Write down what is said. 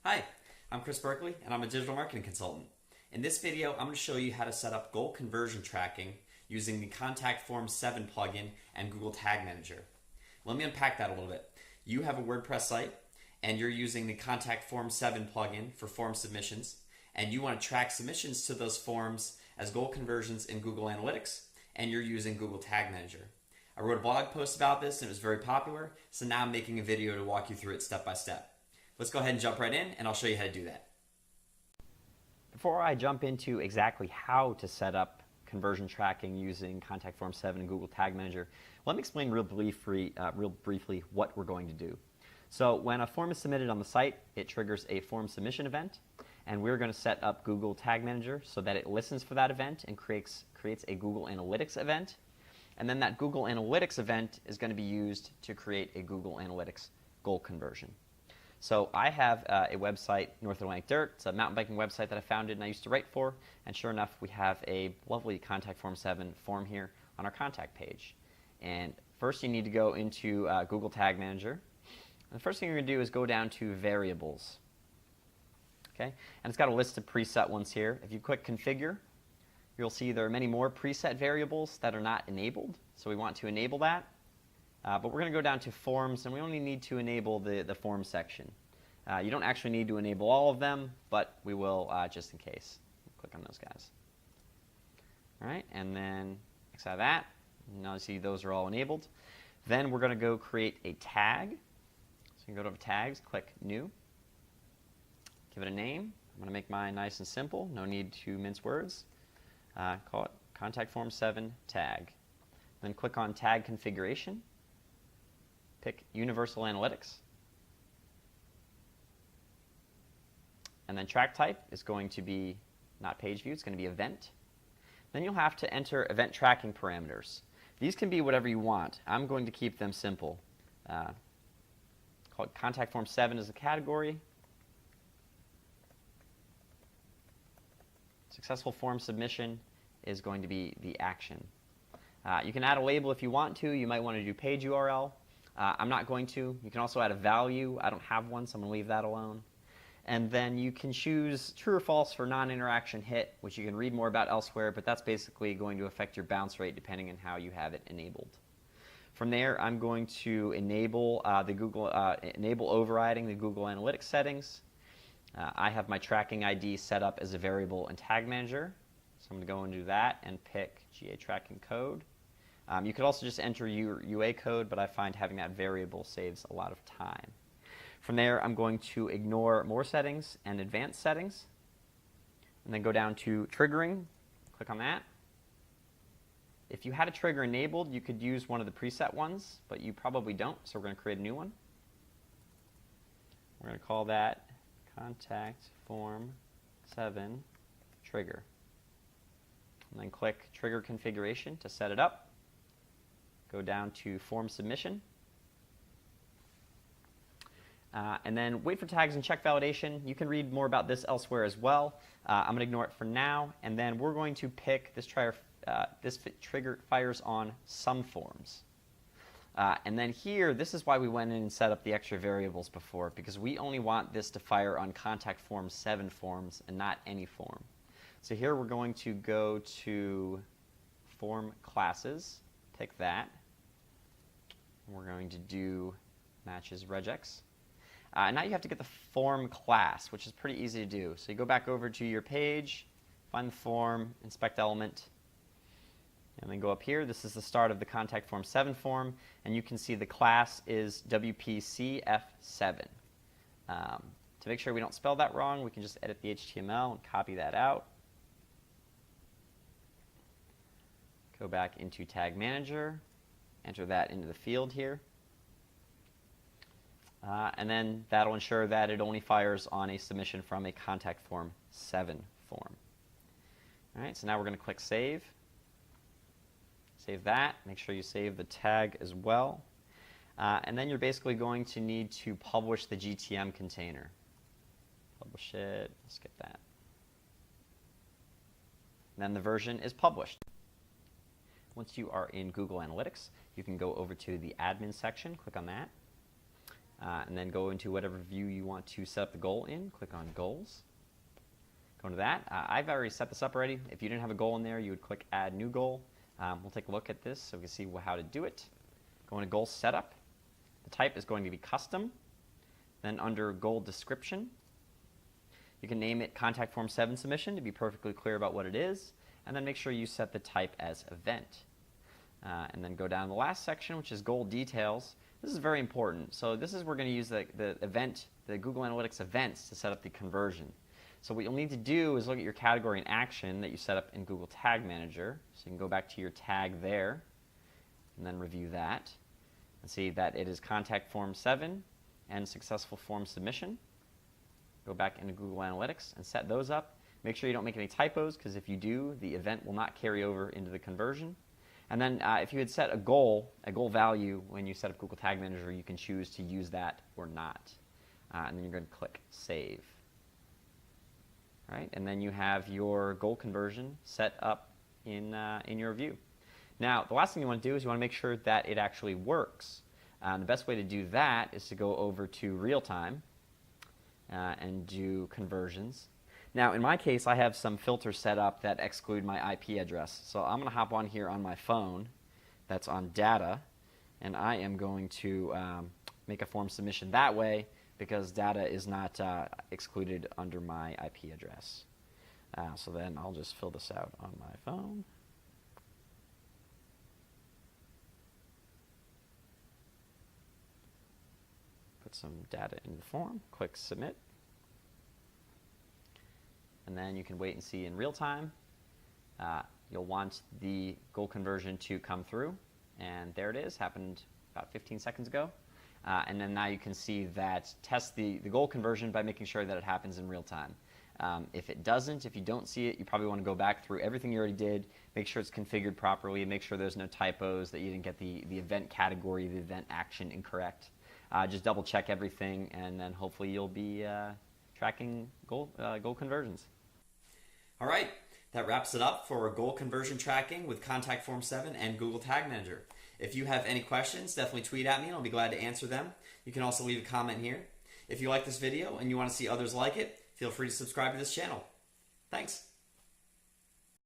Hi, I'm Chris Berkeley and I'm a digital marketing consultant. In this video, I'm going to show you how to set up goal conversion tracking using the Contact Form 7 plugin and Google Tag Manager. Let me unpack that a little bit. You have a WordPress site and you're using the Contact Form 7 plugin for form submissions, and you want to track submissions to those forms as goal conversions in Google Analytics, and you're using Google Tag Manager. I wrote a blog post about this and it was very popular, so now I'm making a video to walk you through it step by step. Let's go ahead and jump right in and I'll show you how to do that. Before I jump into exactly how to set up conversion tracking using Contact Form 7 and Google Tag Manager, let me explain real briefly what we're going to do. So when a form is submitted on the site, it triggers a form submission event, and we're going to set up Google Tag Manager so that it listens for that event and creates a Google Analytics event. And then that Google Analytics event is going to be used to create a Google Analytics goal conversion. So I have a website, North Atlantic Dirt. It's a mountain biking website that I founded and I used to write for. And sure enough, we have a lovely Contact Form 7 form here on our contact page. And first you need to go into Google Tag Manager. And the first thing you're going to do is go down to Variables. Okay? And it's got a list of preset ones here. If you click Configure, you'll see there are many more preset variables that are not enabled. So we want to enable that. But we're going to go down to Forms, and we only need to enable the Form section. You don't actually need to enable all of them, but we will just in case. Click on those guys. All right, and then X out of that. Now you see those are all enabled. Then we're going to go create a tag. So you can go to Tags, click New. Give it a name. I'm going to make mine nice and simple. No need to mince words. Call it Contact Form 7 Tag. Then click on Tag Configuration. Pick Universal Analytics. And then track type is going to be not page view, it's going to be event. Then you'll have to enter event tracking parameters. These can be whatever you want. I'm going to keep them simple. Call it Contact Form 7 as a category. Successful form submission is going to be the action. You can add a label if you want to. You might want to do page URL. I'm not going to. You can also add a value. I don't have one, so I'm going to leave that alone. And then you can choose true or false for non-interaction hit, which you can read more about elsewhere, but that's basically going to affect your bounce rate depending on how you have it enabled. From there, I'm going to enable enable overriding the Google Analytics settings. I have my tracking ID set up as a variable in Tag Manager, so I'm going to go and do that and pick GA tracking code. You could also just enter your UA code, but I find having that variable saves a lot of time. From there, I'm going to ignore more settings and advanced settings, and then go down to triggering. Click on that. If you had a trigger enabled, you could use one of the preset ones, but you probably don't, so we're going to create a new one. We're going to call that Contact Form 7 Trigger. And then click Trigger Configuration to set it up. Go down to Form Submission. And then wait for tags and check validation. You can read more about this elsewhere as well. I'm going to ignore it for now. And then we're going to pick this trigger fires on some forms. And then here, this is why we went in and set up the extra variables before, because we only want this to fire on Contact Form 7 forms and not any form. So here we're going to go to Form Classes, pick that. We're going to do matches regex. Now you have to get the form class, which is pretty easy to do. So you go back over to your page, find the form, inspect element, and then go up here. This is the start of the Contact Form 7 form, and you can see the class is WPCF7. To make sure we don't spell that wrong, we can just edit the HTML and copy that out. Go back into Tag Manager, enter that into the field here. And then that'll ensure that it only fires on a submission from a Contact Form 7 form. All right, so now we're going to click Save. Save that. Make sure you save the tag as well. And then you're basically going to need to publish the GTM container. Publish it. Let's get that. And then the version is published. Once you are in Google Analytics, you can go over to the admin section, click on that. and then go into whatever view you want to set up the goal in. Click on Goals. Go into that. I've already set this up already. If you didn't have a goal in there, you would click Add New Goal. We'll take a look at this so we can see how to do it. Go into Goal Setup. The type is going to be Custom. Then under Goal Description, you can name it Contact Form 7 Submission to be perfectly clear about what it is, and then make sure you set the type as Event. And then go down to the last section, which is Goal Details. This is very important. So this is where we're going to use the event, the Google Analytics events to set up the conversion. So what you'll need to do is look at your category and action that you set up in Google Tag Manager. So you can go back to your tag there and then review that and see that it is Contact Form 7 and Successful Form Submission. Go back into Google Analytics and set those up. Make sure you don't make any typos, because if you do, the event will not carry over into the conversion. And then if you had set a goal value when you set up Google Tag Manager, you can choose to use that or not. And then you're going to click Save. All right, and then you have your goal conversion set up in your view. Now, the last thing you want to do is you want to make sure that it actually works. The best way to do that is to go over to Real Time and do Conversions. Now, in my case, I have some filters set up that exclude my IP address. So I'm going to hop on here on my phone that's on Data, and I am going to make a form submission that way, because data is not excluded under my IP address. So then I'll just fill this out on my phone. Put some data in the form, click Submit. And then you can wait and see in real time. You'll want the goal conversion to come through, and there it is, happened about 15 seconds ago. And then now you can see that test the goal conversion by making sure that it happens in real time. If it doesn't, if you don't see it, you probably want to go back through everything you already did, make sure it's configured properly, make sure there's no typos, that you didn't get the event category, the event action incorrect. Just double check everything, and then hopefully you'll be tracking goal conversions. All right, that wraps it up for goal conversion tracking with Contact Form 7 and Google Tag Manager. If you have any questions, definitely tweet at me and I'll be glad to answer them. You can also leave a comment here. If you like this video and you want to see others like it, feel free to subscribe to this channel. Thanks.